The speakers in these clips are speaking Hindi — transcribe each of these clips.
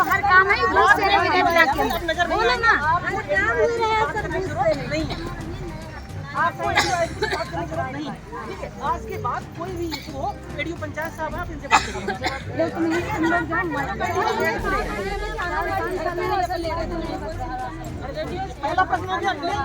हर काम है बोलो ना। आपको नहीं, ठीक है। आज के बाद कोई भी इशू हो, एडीओ पंचायत साहब आप इनसे बात करिए। पहला प्रश्न हो गया।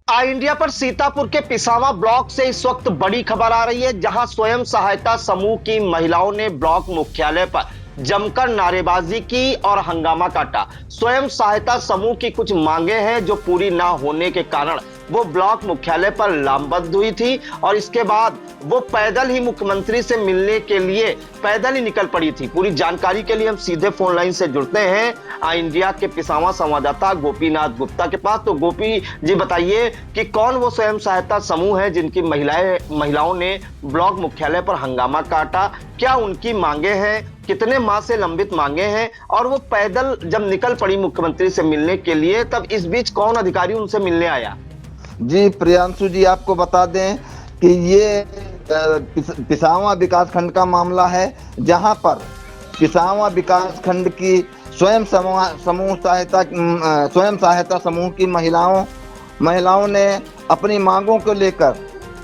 आई इंडिया पर सीतापुर के पिसावा ब्लॉक से इस वक्त बड़ी खबर आ रही है, जहां स्वयं सहायता समूह की महिलाओं ने ब्लॉक मुख्यालय पर जमकर नारेबाजी की और हंगामा काटा। स्वयं सहायता समूह की कुछ मांगे हैं जो पूरी ना होने के कारण वो ब्लॉक मुख्यालय पर लामबंद हुई थी और इसके बाद वो पैदल ही मुख्यमंत्री से मिलने के लिए पैदल ही निकल पड़ी थी। पूरी जानकारी के लिए हम सीधे फोन लाइन से जुड़ते हैं आई इंडिया के पिसावा संवाददाता गोपीनाथ गुप्ता के पास। तो गोपी जी बताइए कि कौन वो स्वयं सहायता समूह है जिनकी महिलाओं ने ब्लॉक मुख्यालय पर हंगामा काटा, क्या उनकी मांगे हैं, कितने माह से लंबित मांगे हैं और वो पैदल जब निकल पड़ी मुख्यमंत्री से मिलने के लिए तब इस बीच कौन अधिकारी उनसे मिलने आया? जी प्रियांशु जी, आपको बता दें कि ये पिसावा विकास खंड का मामला है, जहां पर पिसावा विकास खंड की स्वयं सहायता समूह की महिलाओं ने अपनी मांगों को लेकर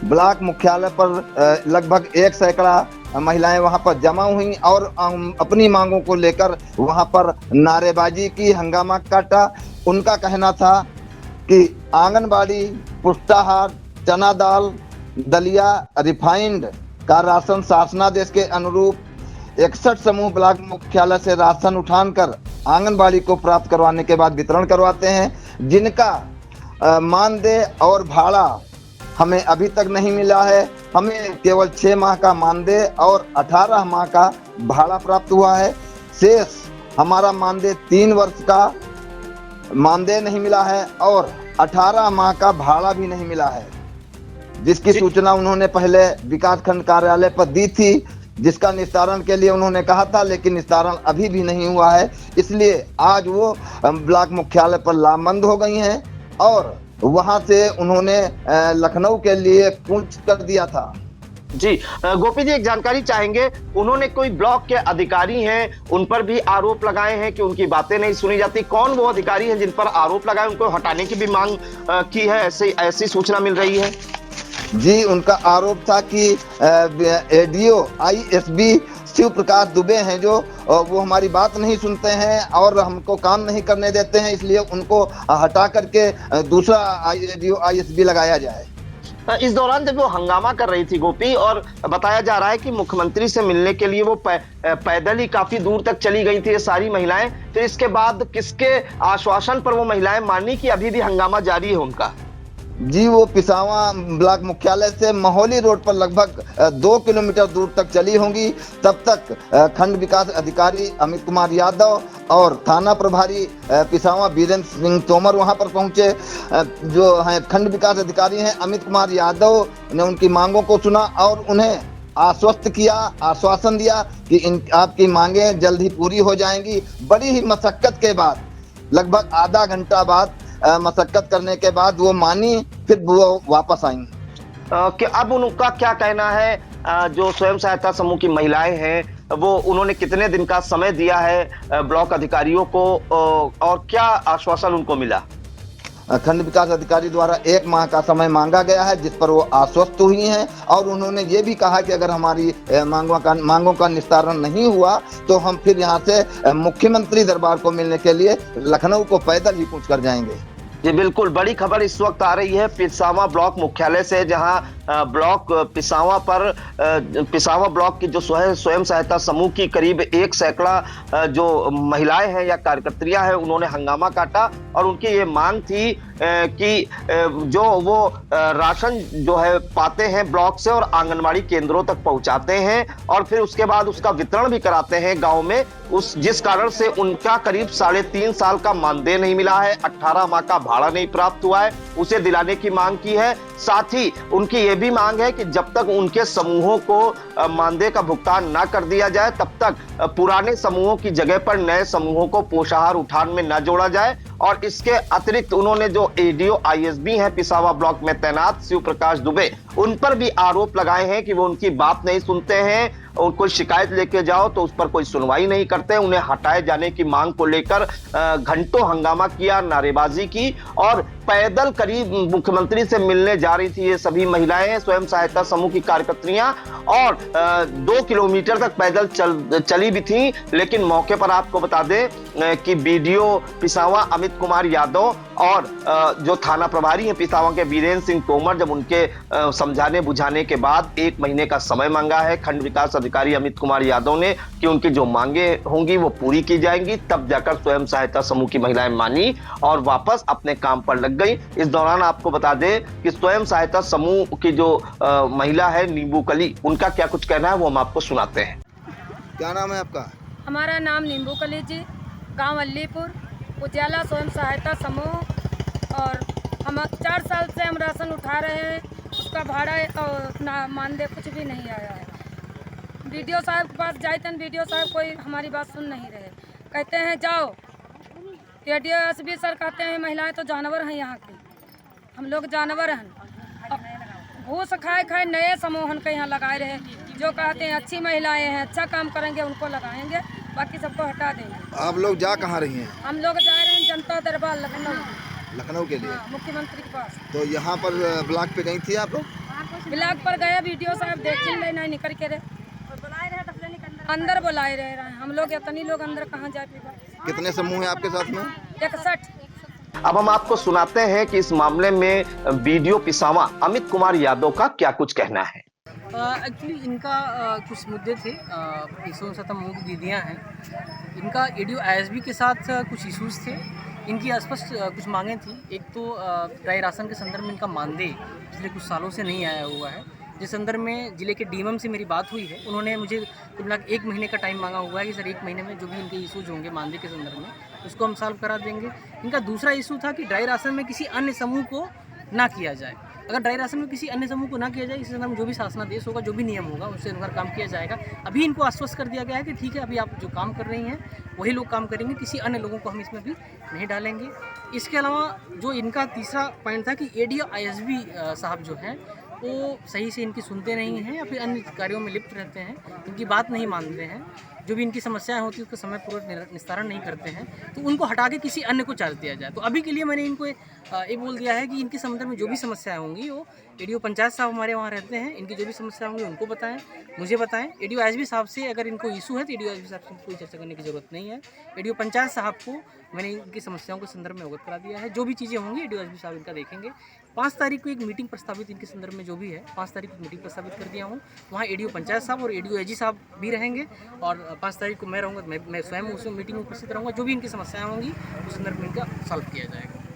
ब्लॉक मुख्यालय पर लगभग 1 सैकड़ा महिलाएं वहां पर जमा हुई और अपनी मांगों को लेकर वहां पर नारेबाजी की, हंगामा काटा। उनका कहना था कि आंगनबाड़ी, पुष्टाहार, चना दाल, दलिया, रिफाइंड का राशन शासनादेश के अनुरूप 61 समूह ब्लॉक मुख्यालय से राशन उठाकर आंगनबाड़ी को प्राप्त करवाने के बाद वितरण करवाते हैं, जिनका मानदेय और भाड़ा हमें अभी तक नहीं मिला है। हमें केवल 6 माह का मानदेय और 18 माह का भाड़ा प्राप्त हुआ है। शेष हमारा मानदेय 3 वर्ष का मानदेय नहीं मिला है और 18 माह का भाड़ा भी नहीं मिला है, जिसकी सूचना उन्होंने पहले विकास खंड कार्यालय पर दी थी, जिसका निस्तारण के लिए उन्होंने कहा था, लेकिन निस्तारण अभी भी नहीं हुआ है। इसलिए आज वो ब्लॉक मुख्यालय पर लामबंद हो गई हैं और वहां से उन्होंने लखनऊ के लिए कूच कर दिया था। जी गोपी जी, एक जानकारी चाहेंगे, उन्होंने कोई ब्लॉक के अधिकारी हैं उन पर भी आरोप लगाए हैं कि उनकी बातें नहीं सुनी जाती। कौन वो अधिकारी हैं जिन पर आरोप लगाए, उनको हटाने की भी मांग की है, ऐसी सूचना मिल रही है? जी, उनका आरोप था कि एडीओ आईएसबी शिव प्रकाश दुबे हैं जो वो हमारी बात नहीं सुनते हैं और हमको काम नहीं करने देते हैं, इसलिए उनको हटा करके दूसरा एडीओ आईएसबी लगाया जाए। इस दौरान जब वो हंगामा कर रही थी गोपी, और बताया जा रहा है कि मुख्यमंत्री से मिलने के लिए वो पैदल ही काफी दूर तक चली गई थी ये सारी महिलाएं, फिर इसके बाद किसके आश्वासन पर वो महिलाएं मानी कि अभी भी हंगामा जारी है उनका? जी, वो पिसावा ब्लॉक मुख्यालय से महोली रोड पर लगभग 2 किलोमीटर दूर तक चली होंगी। तब तक खंड विकास अधिकारी अमित कुमार यादव और थाना प्रभारी पिसावा वीरेंद्र सिंह तोमर वहां पर पहुंचे। जो हैं खंड विकास अधिकारी हैं अमित कुमार यादव ने उनकी मांगों को सुना और उन्हें आश्वासन दिया कि आपकी मांगें जल्द ही पूरी हो जाएंगी। बड़ी ही मशक्कत के बाद, लगभग आधा घंटा बाद मशक्कत करने के बाद वो मानी, फिर वो वापस आई। कि अब उनका क्या कहना है? जो स्वयं सहायता समूह की महिलाएं हैं वो उन्होंने कितने दिन का समय दिया है ब्लॉक अधिकारियों को और क्या आश्वासन उनको मिला? खंड विकास अधिकारी द्वारा 1 माह का समय मांगा गया है, जिस पर वो आश्वस्त हुई हैं और उन्होंने ये भी कहा कि अगर हमारी मांगों का निस्तारण नहीं हुआ तो हम फिर यहाँ से मुख्यमंत्री दरबार को मिलने के लिए लखनऊ को पैदल ही कूच कर जाएंगे। ये बिल्कुल बड़ी खबर इस वक्त आ रही है पिसावा ब्लॉक मुख्यालय से, जहां ब्लॉक पिसावा ब्लॉक की जो स्वयं सहायता समूह की करीब 1 सैकड़ा जो महिलाएं हैं या कार्यकर्त्रियां हैं, उन्होंने हंगामा काटा और उनकी ये मांग थी कि जो वो राशन जो है पाते हैं ब्लॉक से और आंगनबाड़ी केंद्रों तक पहुंचाते हैं और फिर उसके बाद उसका वितरण भी कराते हैं गांव में, जिस कारण से उनका करीब 3.5 साल का मानदेय नहीं मिला है, 18 माह का भाड़ा नहीं प्राप्त हुआ है, उसे दिलाने की मांग की है। साथ ही उनकी यह भी मांग है कि जब तक उनके समूहों को मानदेय का भुगतान न कर दिया जाए तब तक पुराने समूहों की जगह पर नए समूहों को पोषाहार उठान में न जोड़ा जाए। और इसके अतिरिक्त उन्होंने जो एडीओ आईएसबी हैं पिसावा ब्लॉक में तैनात शिव प्रकाश दुबे, उन पर भी आरोप लगाए हैं कि वो उनकी बात नहीं सुनते हैं, कोई शिकायत लेके जाओ तो उस पर कोई सुनवाई नहीं करते। उन्हें हटाए जाने की मांग को लेकर घंटों हंगामा किया, नारेबाजी की और पैदल करीब मुख्यमंत्री से मिलने जा रही थी ये सभी महिलाएं, स्वयं सहायता समूह की कार्यकर्त्रियां, और 2 किलोमीटर तक पैदल चली भी थी। लेकिन मौके पर आपको बता दें कि बीडीओ पिसावा अमित कुमार यादव और जो थाना प्रभारी हैं पिसावा के वीरेंद्र सिंह तोमर, जब उनके समझाने बुझाने के बाद 1 महीने का समय मांगा है खंड विकास अधिकारी अमित कुमार यादव ने कि उनकी जो मांगे होंगी वो पूरी की जाएंगी, तब जाकर स्वयं सहायता समूह की महिलाएं मानी और वापस अपने काम पर लग गई। इस दौरान आपको बता दें कि स्वयं सहायता समूह की जो महिला है नींबू कली, उनका क्या कुछ कहना है वो हम आपको सुनाते हैं। क्या नाम है आपका? हमारा नाम नींबू कली जी, गांव अलीपुर, उजाला स्वयं सहायता समूह। और हम 4 साल से हम राशन उठा रहे हैं, उसका भाड़ा और मानदेय कुछ भी नहीं आया है। वीडियो साहब के पास जाए तन वीडियो साहब कोई हमारी बात सुन नहीं रहे, कहते हैं जाओ। एडीओ एसबी सर कहते हैं महिलाएं तो जानवर हैं यहाँ की, हम लोग जानवर हैं। घूस खाए खाए नए समूहन के यहाँ लगाए रहे, जो कहते हैं अच्छी महिलाएं हैं, अच्छा काम करेंगे उनको लगाएंगे, बाकी सबको हटा देंगे। आप लोग जा कहाँ रही हैं? हम लोग जा रहे हैं जनता दरबार लखनऊ के लिए। मुख्यमंत्री के पास। तो यहाँ पर ब्लॉक पे गई थी आप लोग? ब्लॉक पर गए, वीडियो साहब देख ले नहीं निकल के रहे, अंदर बुलाए रहे हम लोग, इतनी लोग अंदर कहाँ जा पाएगा। कितने समूह हैं आपके साथ में? 61। अब हम आपको सुनाते हैं कि इस मामले में बीडीओ पिसावा अमित कुमार यादव का क्या कुछ कहना है। एक्चुअली इनका कुछ मुद्दे थे, इशू समूह की दीदियाँ हैं, इनका एडीओ आईएसबी के साथ कुछ इश्यूज थे। इनकी स्पष्ट कुछ मांगें थी। एक तो ड्राई राशन के संदर्भ में इनका मानदेय पिछले कुछ सालों से नहीं आया हुआ है, जिस संदर्भ में जिले के डीएम से मेरी बात हुई है। उन्होंने मुझे कुल 1 महीने का टाइम मांगा हुआ है कि सर 1 महीने में जो भी इनके इशूज होंगे मानदेय के संदर्भ में उसको हम सॉल्व करा देंगे। इनका दूसरा इशू था कि ड्राई राशन में किसी अन्य समूह को ना किया जाए। अगर ड्राई राशन में किसी अन्य समूह को ना किया जाए, इस संदर्भ में जो भी शासनादेश होगा, जो भी नियम होगा, उससे अनुसार काम किया जाएगा। अभी इनको आश्वस्त कर दिया गया है कि ठीक है, अभी आप जो काम कर रही हैं वही लोग काम करेंगे, किसी अन्य लोगों को हम इसमें भी नहीं डालेंगे। इसके अलावा जो इनका तीसरा पॉइंट था कि एडीओ आईएसबी साहब जो हैं वो सही से इनकी सुनते नहीं हैं या फिर अन्य कार्यों में लिप्त रहते हैं, इनकी बात नहीं मानते हैं, जो भी इनकी समस्याएं होती हैं उसका समय पूर्वक निस्तारण नहीं करते हैं, तो उनको हटा के किसी अन्य को चार्ज दिया जाए। तो अभी के लिए मैंने इनको ये बोल दिया है कि इनके संबंध में जो भी समस्याएं होंगी वो एडीओ पंचायत साहब हमारे वहाँ रहते हैं, इनकी जो भी समस्या होंगी उनको बताएं, मुझे बताएं। एडीओ आईएसबी साहब से अगर इनको इशू है तो एडीओ आईएसबी साहब से कोई चर्चा करने की जरूरत नहीं है। एडीओ पंचायत साहब को मैंने इनकी समस्याओं के संदर्भ में अवगत करा दिया है। जो भी चीज़ें होंगी एडीओ आईएसबी साहब इनका देखेंगे। 5 तारीख को एक मीटिंग प्रस्तावित इनके संदर्भ में जो भी है 5 तारीख को मीटिंग प्रस्तावित कर दिया हूँ। वहाँ एडीओ पंचायत साहब और एडीओ एजी साहब भी रहेंगे और 5 तारीख को मैं रहूँगा, मैं स्वयं उस मीटिंग में उपस्थित रहूँगा। जो भी इनकी समस्याएं होंगी उस संदर्भ में इनका सॉल्व किया जाएगा।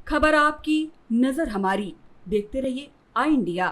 खबर आपकी, नजर हमारी। देखते रहिए आई इंडिया।